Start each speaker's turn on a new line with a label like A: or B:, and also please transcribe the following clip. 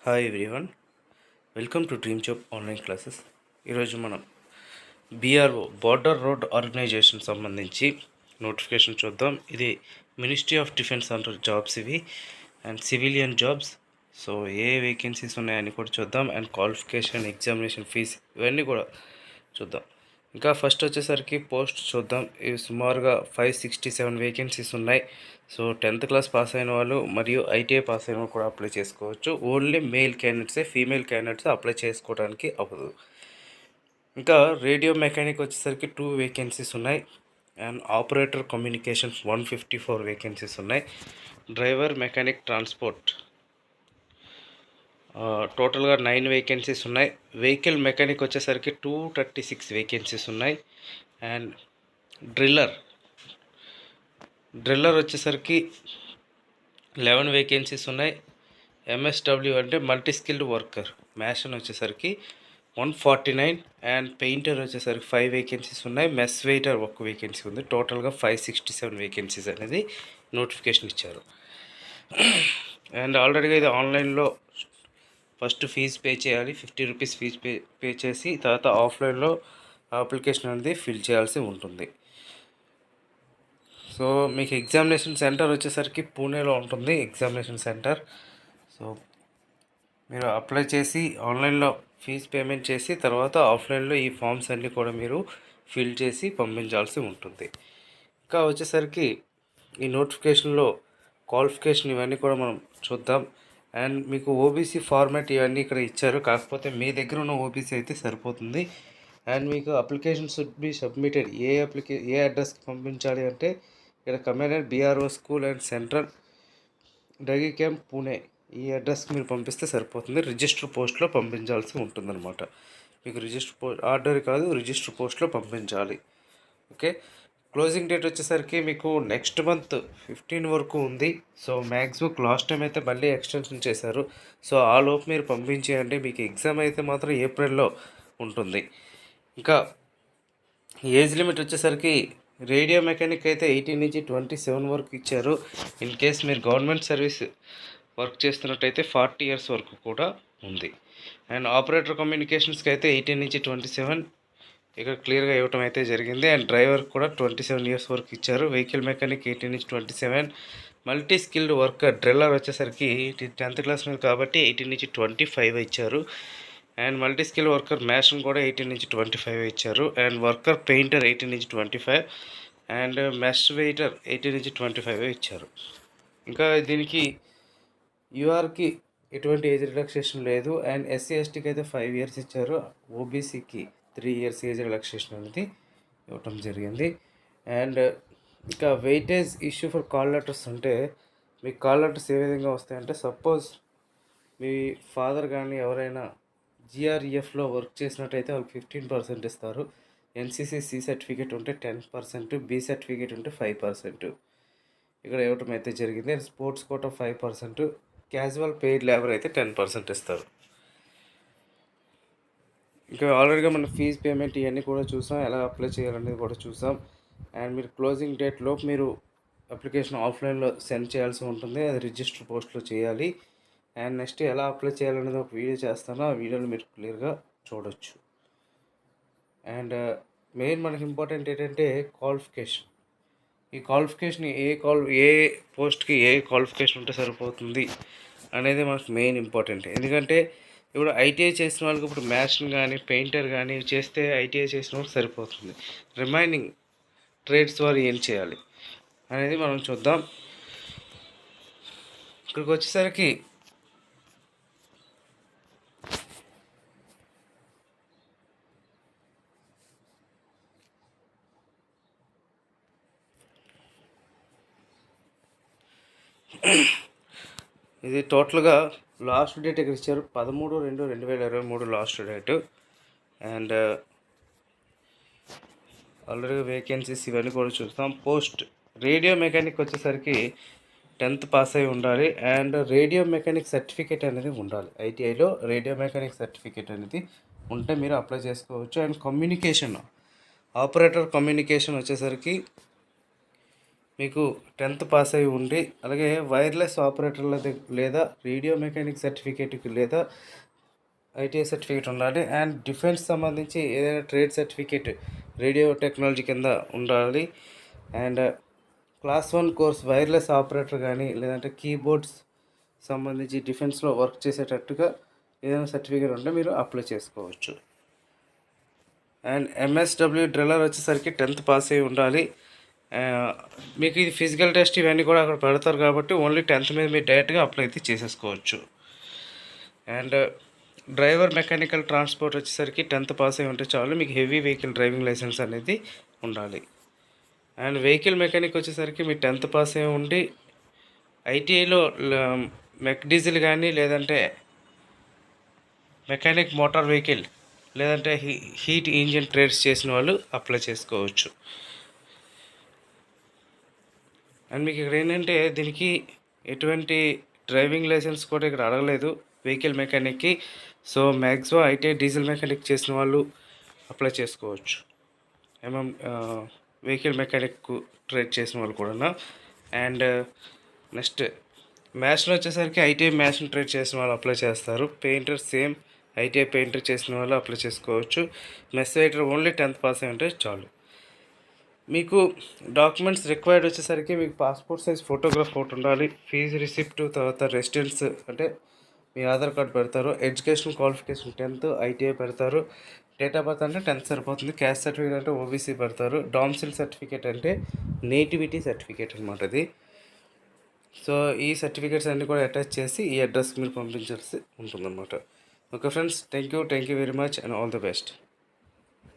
A: Hi everyone, welcome to dream job online classes. ఈరోజు మనం BRO border road organisation సంబంధించి notification చూద్దాం. ఇది ministry of defence under jobs ఇవి అండ్ సివిలియన్ జాబ్స్. సో ఏ vacancies ఉన్నాయని కూడా చూద్దాం అండ్ క్వాలిఫికేషన్, ఎగ్జామినేషన్ ఫీజ్ ఇవన్నీ కూడా చూద్దాం. ఇంకా ఫస్ట్ వచ్చేసరికి పోస్ట్ చూద్దాం. ఇవి సుమారుగా 567 వేకెన్సీస్ ఉన్నాయి. సో 10th క్లాస్ పాస్ అయిన వాళ్ళు మరియు ఐటీఐ పాస్ అయిన వాళ్ళు కూడా అప్లై చేసుకోవచ్చు. ఓన్లీ మేల్ క్యాండిడేట్సే, ఫీమేల్ క్యాండిడేట్స్ అప్లై చేసుకోవడానికి అవ్వదు. ఇంకా రేడియో మెకానిక్ వచ్చేసరికి 2 వేకెన్సీస్ ఉన్నాయి అండ్ ఆపరేటర్ కమ్యూనికేషన్స్ 154 వేకెన్సీస్ ఉన్నాయి. డ్రైవర్ మెకానిక్ ట్రాన్స్పోర్ట్ టోటల్గా 9 వేకెన్సీస్ ఉన్నాయి. వెహికల్ మెకానిక్ వచ్చేసరికి 236 వేకెన్సీస్ ఉన్నాయి. అండ్ డ్రిల్లర్ వచ్చేసరికి 11 వేకెన్సీస్ ఉన్నాయి. ఎంఎస్డబ్ల్యూ అంటే మల్టీ స్కిల్డ్ వర్కర్ మ్యాషన్ వచ్చేసరికి 149 అండ్ పెయింటర్ వచ్చేసరికి 5 వేకెన్సీస్ ఉన్నాయి. మెస్ వెయిటర్ 1 వేకెన్సీ ఉంది. టోటల్గా 567 వేకెన్సీస్ అనేది నోటిఫికేషన్ ఇచ్చారు. అండ్ ఆల్రెడీగా ఇది ఆన్లైన్లో ఫస్ట్ ఫీజు పే చేయాలి. 50 రూపీస్ ఫీజు పే చేసి తర్వాత ఆఫ్లైన్లో అప్లికేషన్ అనేది ఫిల్ చేయాల్సి ఉంటుంది. సో మీకు ఎగ్జామినేషన్ సెంటర్ వచ్చేసరికి పూణేలో ఉంటుంది ఎగ్జామినేషన్ సెంటర్. సో మీరు అప్లై చేసి ఆన్లైన్లో ఫీజు పేమెంట్ చేసి తర్వాత ఆఫ్లైన్లో ఈ ఫామ్స్ అన్నీ కూడా మీరు ఫిల్ చేసి పంపించాల్సి ఉంటుంది. ఇంకా వచ్చేసరికి ఈ నోటిఫికేషన్లో క్వాలిఫికేషన్ ఇవన్నీ కూడా మనం చూద్దాం. అండ్ మీకు ఓబీసీ ఫార్మాట్ ఇవన్నీ ఇక్కడ ఇచ్చారు, కాకపోతే మీ దగ్గర ఉన్న ఓబీసీ అయితే సరిపోతుంది. అండ్ మీకు అప్లికేషన్ షుడ్ బి సబ్మిటెడ్ ఏ అడ్రస్కి పంపించాలి అంటే ఇక్కడ commandant BRO school and central dairy camp Pune ఈ అడ్రస్కి మీరు పంపిస్తే సరిపోతుంది. రిజిస్టర్ పోస్ట్లో పంపించాల్సి ఉంటుందన్నమాట. మీకు ఆర్డర్ కాదు, రిజిస్టర్ పోస్ట్లో పంపించాలి. ఓకే, క్లోజింగ్ డేట్ వచ్చేసరికి మీకు నెక్స్ట్ మంత్ 15 వరకు ఉంది. సో మ్యాక్సిమం లాస్ట్ టైం అయితే మళ్ళీ ఎక్స్టెన్షన్ చేశారు. సో ఆ లోపు మీరు పంపించేయండి. మీకు ఎగ్జామ్ అయితే మాత్రం ఏప్రిల్లో ఉంటుంది. ఇంకా ఏజ్ లిమిట్ వచ్చేసరికి రేడియో మెకానిక్ అయితే 18 నుంచి 27 వరకు ఇచ్చారు. ఇన్ కేస్ మీరు గవర్నమెంట్ సర్వీస్ వర్క్ చేస్తున్నట్టయితే 40 ఇయర్స్ వరకు కూడా ఉంది. అండ్ ఆపరేటర్ కమ్యూనికేషన్స్కి అయితే 18 నుంచి 27 ఇక్కడ క్లియర్గా ఇవ్వటం అయితే జరిగింది. అండ్ డ్రైవర్ కూడా 27 ఇయర్స్ వరకు ఇచ్చారు. వెహికల్ మెకానిక్ 18 నుంచి 27. మల్టీ స్కిల్డ్ వర్కర్ డ్రిల్లర్ వచ్చేసరికి 10th క్లాస్ మీద కాబట్టి 18 నుంచి 25 ఇచ్చారు. And multi skill worker mansion కూడా 18 నుంచి 25 ఇచ్చారు. అండ్ వర్కర్ పెయింటర్ 18 నుంచి 25 అండ్ మెష్ వెయిటర్ 18 నుంచి 25 ఇచ్చారు. ఇంకా దీనికి యూఆర్కి ఎటువంటి ఏజ్ రిలాక్సేషన్ లేదు. అండ్ ఎస్సీ ఎస్టీకి అయితే 5 ఇయర్స్ ఇచ్చారు. ఓబీసీకి 3 ఇయర్స్ ఏజ్ రిలాక్సేషన్ అనేది ఇవ్వటం జరిగింది. అండ్ ఇంకా weightage issue for call letters అంటే మీకు కాల్ లెటర్స్ ఏ విధంగా వస్తాయంటే సపోజ్ మీ ఫాదర్ కానీ ఎవరైనా జిఆర్ఈఎఫ్లో వర్క్ చేసినట్టయితే వాళ్ళకి 15% ఇస్తారు. ఎన్సీసీ సి సర్టిఫికేట్ ఉంటే 10%, బి సర్టిఫికేట్ ఉంటే 5% ఇక్కడ ఇవ్వటం అయితే జరిగింది. Sports quota 5%, casual paid labour అయితే 10% ఇస్తారు. ఇంకా ఆల్రెడీగా మన ఫీజు పేమెంట్ ఇవన్నీ కూడా చూసాం, ఎలా అప్లై చేయాలనేది కూడా చూసాం. అండ్ మీరు క్లోజింగ్ డేట్ లోపు మీరు అప్లికేషన్ ఆఫ్లైన్లో సెండ్ చేయాల్సి ఉంటుంది. అది రిజిస్టర్ పోస్ట్లో చేయాలి. అండ్ నెక్స్ట్ ఎలా అప్లై చేయాలనేది ఒక వీడియో చేస్తాను, ఆ వీడియోలో మీరు క్లియర్గా చూడొచ్చు. అండ్ మెయిన్ మనకి ఇంపార్టెంట్ ఏంటంటే క్వాలిఫికేషన్. ఈ క్వాలిఫికేషన్ ఏ పోస్ట్కి ఏ క్వాలిఫికేషన్ ఉంటే సరిపోతుంది అనేది మనకు మెయిన్ ఇంపార్టెంట్. ఎందుకంటే ఇప్పుడు ఐటీఐ చేసిన వాళ్ళకి ఇప్పుడు మ్యాషన్ కానీ పెయింటర్ కానీ చేస్తే ఐటీఐ చేసిన వాళ్ళకి సరిపోతుంది. రిమైనింగ్ ట్రేడ్స్ వారు ఏం చేయాలి అనేది మనం చూద్దాం. ఇక్కడికి వచ్చేసరికి ఇది టోటల్గా లాస్ట్ డేట్ ఇక్కడ ఇచ్చారు 13/2/2023 last date. And already vacancies ఇవన్నీ కూడా చూస్తాం. పోస్ట్ రేడియో మెకానిక్ వచ్చేసరికి 10th పాస్ అయి ఉండాలి. అండ్ రేడియో మెకానిక్ సర్టిఫికేట్ అనేది ఉండాలి. ఐటీఐలో రేడియో మెకానిక్ సర్టిఫికేట్ అనేది ఉంటే మీరు అప్లై చేసుకోవచ్చు. అండ్ కమ్యూనికేషన్ ఆపరేటర్ కమ్యూనికేషన్ వచ్చేసరికి మీకు 10th పాస్ అయి ఉండి, అలాగే వైర్లెస్ ఆపరేటర్ల లేదా రేడియో మెకానిక్ సర్టిఫికేట్ లేదా ఐటీఐ సర్టిఫికేట్ ఉండాలి. అండ్ డిఫెన్స్ సంబంధించి ఏదైనా ట్రేడ్ సర్టిఫికేట్ రేడియో టెక్నాలజీ కింద ఉండాలి. And class 1 course wireless operator కానీ, లేదంటే కీబోర్డ్స్ సంబంధించి డిఫెన్స్లో వర్క్ చేసేటట్టుగా ఏదైనా సర్టిఫికేట్ ఉంటే మీరు అప్లై చేసుకోవచ్చు. అండ్ ఎంఎస్డబ్ల్యూ డ్రిల్లర్ వచ్చేసరికి 10th పాస్ అయి ఉండాలి. మీకు ఇది ఫిజికల్ టెస్ట్ ఇవన్నీ కూడా అక్కడ పెడతారు కాబట్టి ఓన్లీ 10th మీద మీరు డైరెక్ట్గా అప్లై అయితే చేసేసుకోవచ్చు. అండ్ డ్రైవర్ మెకానికల్ ట్రాన్స్పోర్ట్ వచ్చేసరికి 10th పాస్ అయి ఉంటే చాలు. మీకు హెవీ వెహికల్ డ్రైవింగ్ లైసెన్స్ అనేది ఉండాలి. అండ్ వెహికల్ మెకానిక్ వచ్చేసరికి మీరు 10th పాస్ అయి ఉండి ఐటీఐలో మెక్ డీజిల్ కానీ, లేదంటే మెకానిక్ మోటార్ వెహికల్, లేదంటే హీట్ ఇంజిన్ ట్రేడ్స్ చేసిన వాళ్ళు అప్లై చేసుకోవచ్చు. అండ్ మీకు ఇక్కడ ఏంటంటే దీనికి ఎటువంటి డ్రైవింగ్ లైసెన్స్ కూడా ఇక్కడ అడగలేదు వెహికల్ మెకానిక్కి. So maximum ITI diesel mechanic చేసిన వాళ్ళు అప్లై చేసుకోవచ్చు. వెహికల్ మెకానిక్ ట్రేడ్ చేసిన వాళ్ళు కూడా. అండ్ నెక్స్ట్ మ్యాథ్స్లో వచ్చేసరికి ఐటీఐ మ్యాథ్స్ని ట్రేడ్ చేసిన వాళ్ళు అప్లై చేస్తారు. పెయింటర్ సేమ్ ఐటీఐ పెయింటర్ చేసిన వాళ్ళు అప్లై చేసుకోవచ్చు. Mess waiter only 10th pass అయి ఉంటే చాలు. మీకు డాక్యుమెంట్స్ రిక్వైర్డ్ వచ్చేసరికి మీకు పాస్పోర్ట్ సైజ్ ఫోటోగ్రాఫ్ ఒకటి ఉండాలి. ఫీజు రిసిప్ట్, తర్వాత రెసిడెన్స్ అంటే మీ ఆధార్ కార్డ్ పెడతారు. ఎడ్యుకేషన్ క్వాలిఫికేషన్ 10th ఐటీఐ పెడతారు. డేట్ ఆఫ్ బర్త్ అంటే 10th సరిపోతుంది. క్యాస్ట్ సర్టిఫికేట్ అంటే ఓబీసీ పెడతారు. డామ్సిల్ సర్టిఫికేట్ అంటే నేటివిటీ సర్టిఫికేట్ అనమాట ఇది. సో ఈ సర్టిఫికేట్స్ అన్నీ కూడా అటాచ్ చేసి ఈ అడ్రస్కి మీరు పంపించాల్సి ఉంటుందన్నమాట. Okay friends, thank you very much and all the best.